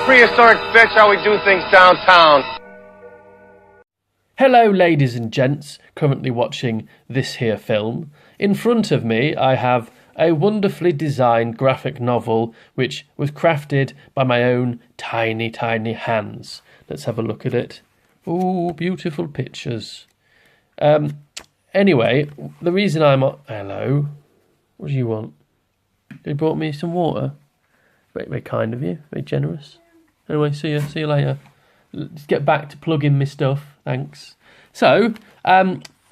prehistoric bitch how we do things downtown. Hello ladies and gents currently watching this here film. In front of me I have a wonderfully designed graphic novel which was crafted by my own tiny hands. Let's have a look at it. Ooh, beautiful pictures. Anyway, the reason I'm... Hello? What do you want? You brought me some water? Very kind of you, very generous. Anyway, see you later. Let's get back to plugging my stuff, thanks. So,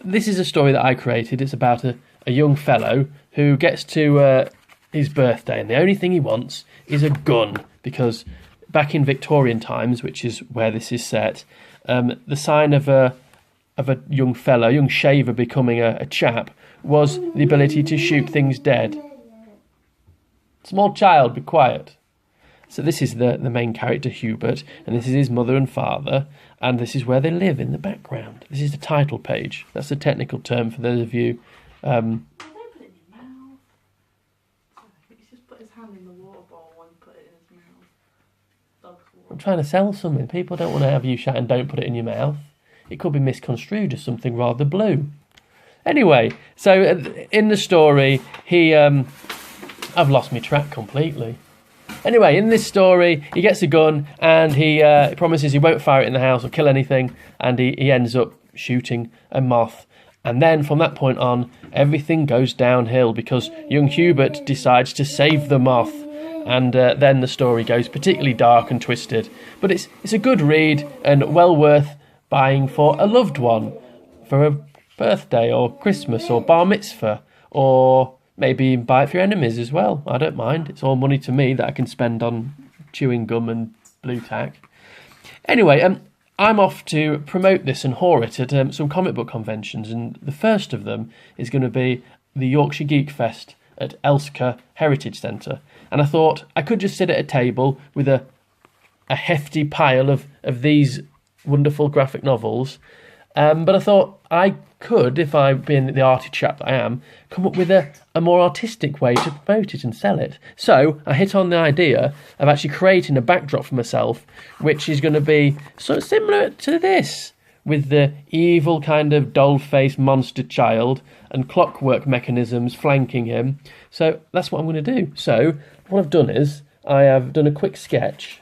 this is a story that I created. It's about a young fellow who gets to his birthday, and the only thing he wants is a gun, because back in Victorian times, which is where this is set, the sign of a young shaver becoming a chap was the ability to shoot things dead. Small child, be quiet. So this is the main character, Hubert, and this is his mother and father, and this is where they live in the background. This is the title page. That's the technical term for those of you. Don't put it in your mouth. He's just put his hand in the water bowl and put it in his mouth. Dog's water. I'm trying to sell something. People don't want to have you shouting, don't put it in your mouth. It could be misconstrued as something rather blue. Anyway, so in the story, I've lost my track completely. Anyway, in this story, he gets a gun and he promises he won't fire it in the house or kill anything, and he ends up shooting a moth. And then from that point on, everything goes downhill because young Hubert decides to save the moth. And then the story goes particularly dark and twisted. But it's a good read and well worth buying for a loved one, for a birthday or Christmas or bar mitzvah, or maybe buy it for your enemies as well. I don't mind. It's all money to me that I can spend on chewing gum and blue tack. Anyway, I'm off to promote this and whore it at some comic book conventions, and the first of them is going to be the Yorkshire GeekFest at Elsker Heritage Centre. And I thought I could just sit at a table with a hefty pile of these wonderful graphic novels, but I thought I could, if I, being the arty chap that I am, come up with a more artistic way to promote it and sell it. So I hit on the idea of actually creating a backdrop for myself, which is going to be sort of similar to this, with the evil kind of doll-faced monster child and clockwork mechanisms flanking him. So that's what I'm going to do. So what I've done is I have done a quick sketch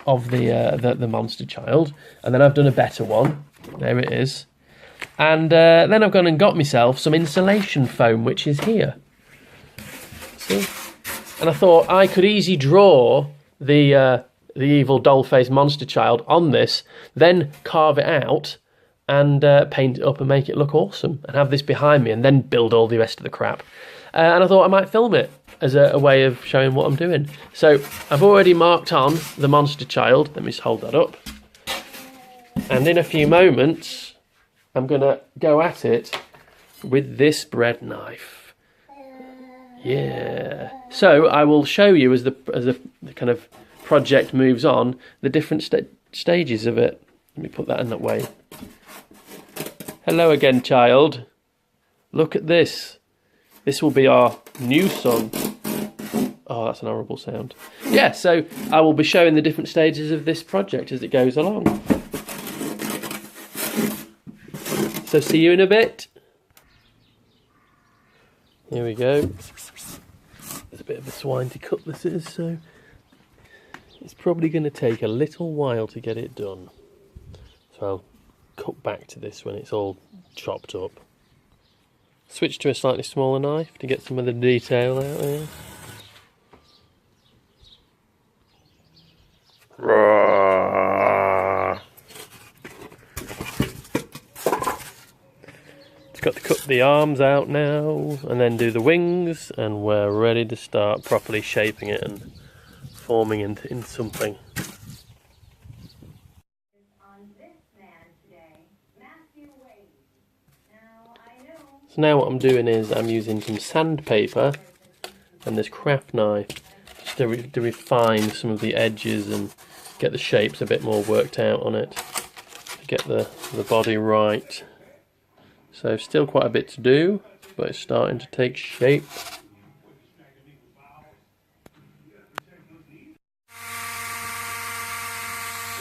of the monster child, and then I've done a better one. There it is. And then I've gone and got myself some insulation foam, which is here. See? And I thought I could easily draw the evil doll-faced monster child on this, then carve it out and paint it up and make it look awesome, and have this behind me, and then build all the rest of the crap. And I thought I might film it as a way of showing what I'm doing. So I've already marked on the monster child. Let me just hold that up. And in a few moments, I'm going to go at it with this bread knife. Yeah. So I will show you as the kind of project moves on, the different stages of it. Let me put that in that way. Hello again, child. Look at this. This will be our new son. Oh, that's an horrible sound. Yeah, so I will be showing the different stages of this project as it goes along. So see you in a bit. Here we go. There's a bit of a swine to cut this is, so it's probably going to take a little while to get it done. So I'll cut back to this when it's all chopped up. Switch to a slightly smaller knife to get some of the detail out there. Just got to cut the arms out now and then do the wings, and we're ready to start properly shaping it and forming into something. So now what I'm doing is I'm using some sandpaper and this craft knife just to refine some of the edges and get the shapes a bit more worked out on it, to get the body right. So still quite a bit to do, but it's starting to take shape.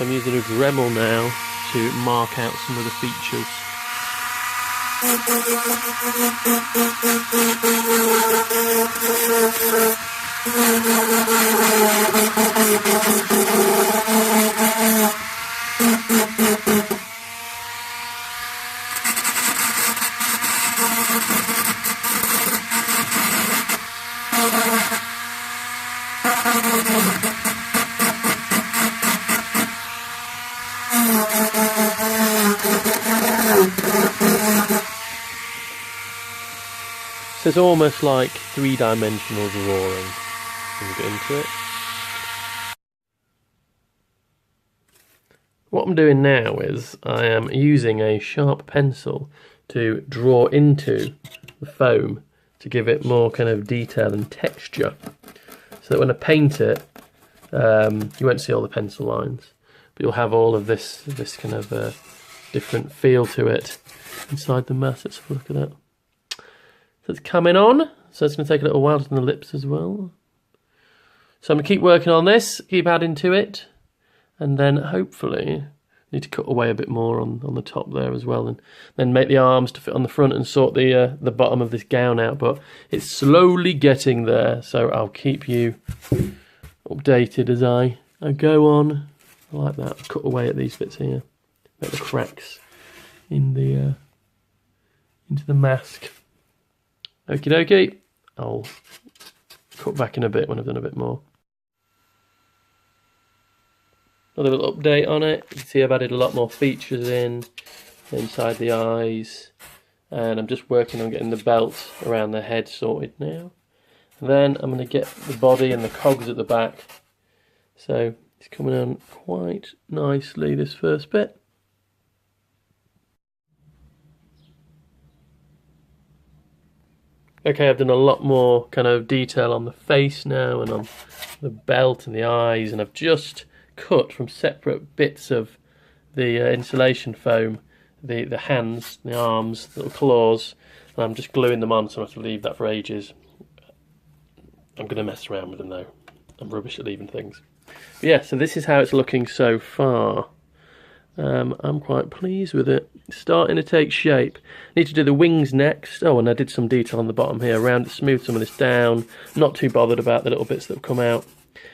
So I'm using a Dremel now to mark out some of the features. So it's almost like three-dimensional drawing. We'll get into it. What I'm doing now is I am using a sharp pencil to draw into the foam to give it more kind of detail and texture, so that when I paint it, you won't see all the pencil lines, but you'll have all of this kind of different feel to it inside the mass. Let's have a look at that. So it's coming on, so it's going to take a little while on the lips as well. So I'm going to keep working on this, keep adding to it, and then hopefully need to cut away a bit more on the top there as well, and then make the arms to fit on the front and sort the bottom of this gown out. But it's slowly getting there, so I'll keep you updated as I go on. I like that. Cut away at these bits here, make the cracks in the into the mask. Okie dokie, I'll cut back in a bit when I've done a bit more. Another little update on it. You can see I've added a lot more features inside the eyes, and I'm just working on getting the belt around the head sorted now. And then I'm going to get the body and the cogs at the back. So it's coming on quite nicely, this first bit. Okay, I've done a lot more kind of detail on the face now and on the belt and the eyes, and I've just cut from separate bits of the insulation foam the hands, the arms, the little claws, and I'm just gluing them on, so I have to leave that for ages. I'm going to mess around with them though. I'm rubbish at leaving things. But yeah, so this is how it's looking so far. I'm quite pleased with it. It's starting to take shape. Need to do the wings next. Oh, and I did some detail on the bottom here, smooth some of this down. Not too bothered about the little bits that have come out,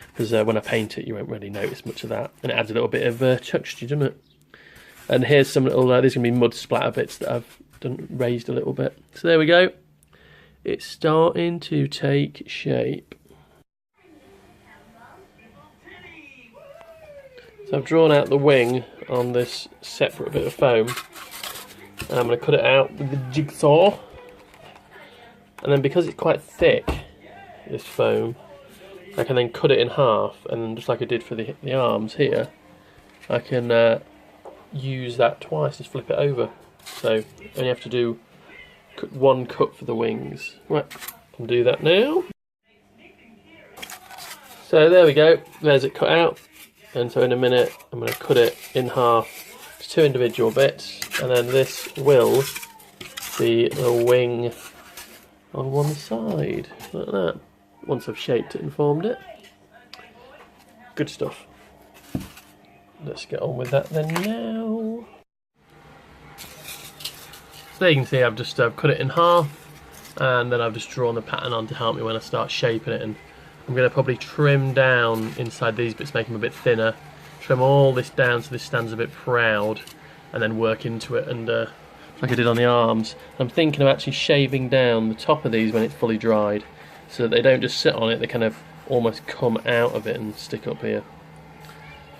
because when I paint it you won't really notice much of that, and it adds a little bit of texture, doesn't it? And here's some little, there's going to be mud splatter bits that I've raised a little bit. So there we go. It's starting to take shape. So I've drawn out the wing on this separate bit of foam, and I'm going to cut it out with the jigsaw. And then because it's quite thick, this foam, I can then cut it in half, and just like I did for the arms here, I can use that twice, just flip it over. So you only have to do one cut for the wings. Right, I can do that now. So there we go, there's it cut out. And so in a minute I'm going to cut it in half to two individual bits, and then this will be the wing on one side, like that, once I've shaped it and formed it. Good stuff. Let's get on with that then now. So there you can see I've just cut it in half, and then I've just drawn the pattern on to help me when I start shaping it. And I'm going to probably trim down inside these bits, make them a bit thinner, trim all this down so this stands a bit proud, and then work into it, and like I did on the arms. I'm thinking of actually shaving down the top of these when it's fully dried, so that they don't just sit on it, they kind of almost come out of it and stick up here.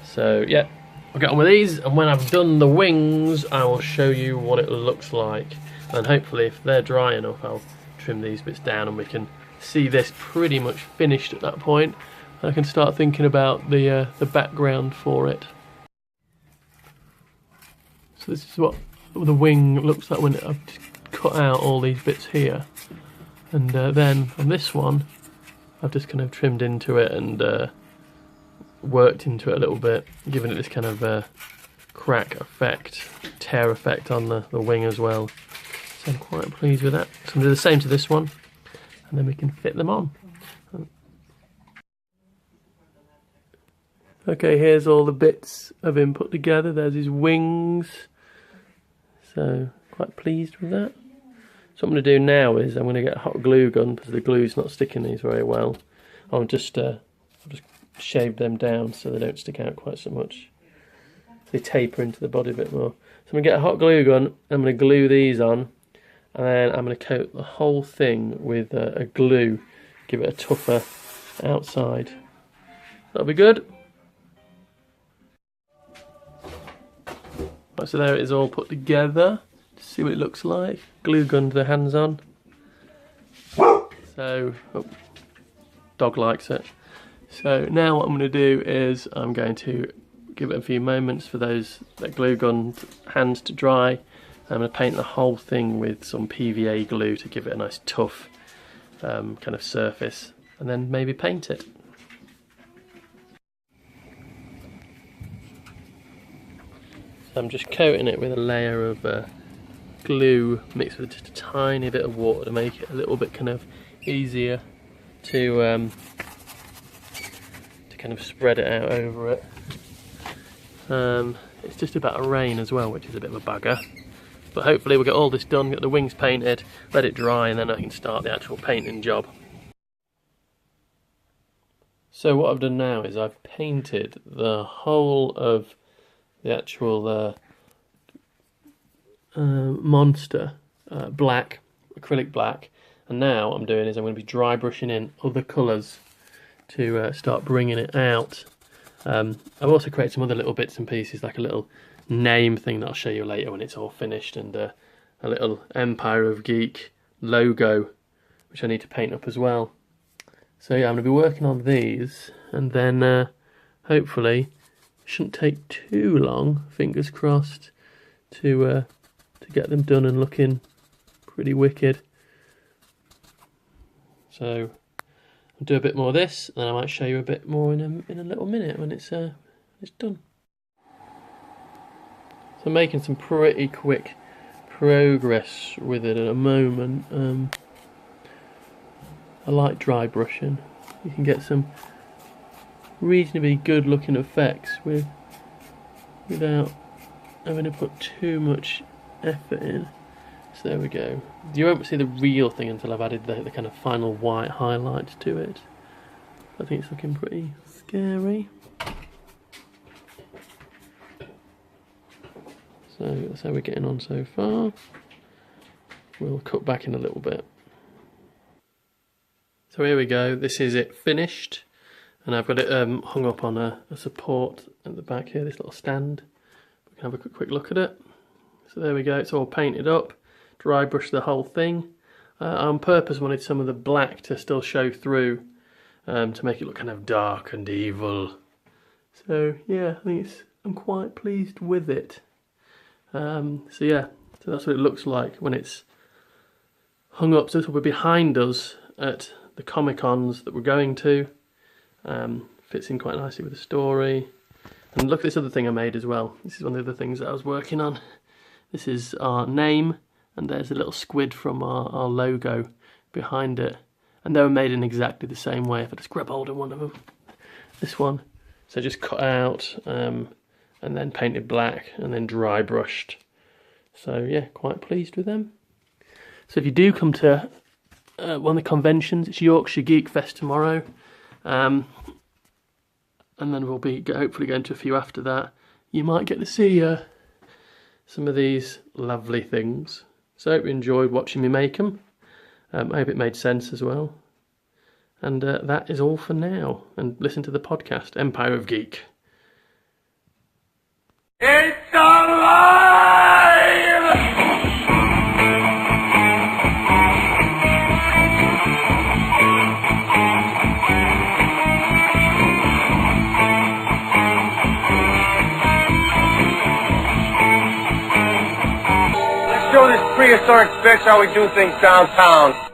So yeah, I'll get on with these, and when I've done the wings I will show you what it looks like, and hopefully if they're dry enough I'll trim these bits down and we can see this pretty much finished at that point. I can start thinking about the background for it. So this is what the wing looks like when I've just cut out all these bits here, and then on this one I've just kind of trimmed into it and worked into it a little bit, giving it this kind of crack effect, tear effect on the wing as well. So I'm quite pleased with that. So I'm going to do the same to this one, and then we can fit them on. Okay, here's all the bits of him put together. There's his wings. So, quite pleased with that. So what I'm going to do now is I'm going to get a hot glue gun because the glue's not sticking these very well. I'll just shave them down so they don't stick out quite so much. They taper into the body a bit more. So I'm going to get a hot glue gun, I'm going to glue these on, and then I'm going to coat the whole thing with a glue, give it a tougher outside. That'll be good. Right, so there it is all put together. Just see what it looks like. Glue gunned the hands on. So, oh, dog likes it. So now what I'm going to do is I'm going to give it a few moments for that glue gun hands to dry. I'm going to paint the whole thing with some PVA glue to give it a nice tough kind of surface, and then maybe paint it. So I'm just coating it with a layer of glue mixed with just a tiny bit of water to make it a little bit kind of easier to kind of spread it out over it. It's just about to rain as well, which is a bit of a bugger. But hopefully we'll get all this done, get the wings painted, let it dry, and then I can start the actual painting job. So what I've done now is I've painted the whole of the actual monster black, acrylic black, and now what I'm doing is I'm going to be dry brushing in other colours to start bringing it out. I've also created some other little bits and pieces, like a little name thing that I'll show you later when it's all finished, and a little Empire of Geek logo which I need to paint up as well. So yeah, I'm going to be working on these, and then hopefully it shouldn't take too long, fingers crossed, to get them done and looking pretty wicked. So I'll do a bit more of this, and then I might show you a bit more in a little minute when it's done. So I'm making some pretty quick progress with it at the moment. I like dry brushing. You can get some reasonably good looking effects without having to put too much effort in. So there we go. You won't see the real thing until I've added the kind of final white highlights to it. I think it's looking pretty scary. So that's how we're getting on so far. We'll cut back in a little bit. So here we go, this is it finished, and I've got it hung up on a support at the back here, this little stand. We can have a quick look at it. So there we go, it's all painted up, dry brushed the whole thing. On purpose wanted some of the black to still show through, to make it look kind of dark and evil. So yeah, I think I'm quite pleased with it. So yeah, so that's what it looks like when it's hung up. So this will be behind us at the Comic-Cons that we're going to. Fits in quite nicely with the story. And look at this other thing I made as well. This is one of the things that I was working on. This is our name, and there's a little squid from our logo behind it. And they were made in exactly the same way. If I just grab hold of one of them. This one. So just cut out, and then painted black, and then dry brushed. So yeah, quite pleased with them. So if you do come to one of the conventions, it's Yorkshire GeekFest tomorrow, and then we'll be hopefully going to a few after that. You might get to see some of these lovely things. So I hope you enjoyed watching me make them. I hope it made sense as well. And that is all for now. And listen to the podcast, Empire of Geek. It's alive! Let's show this prehistoric bitch how we do things downtown.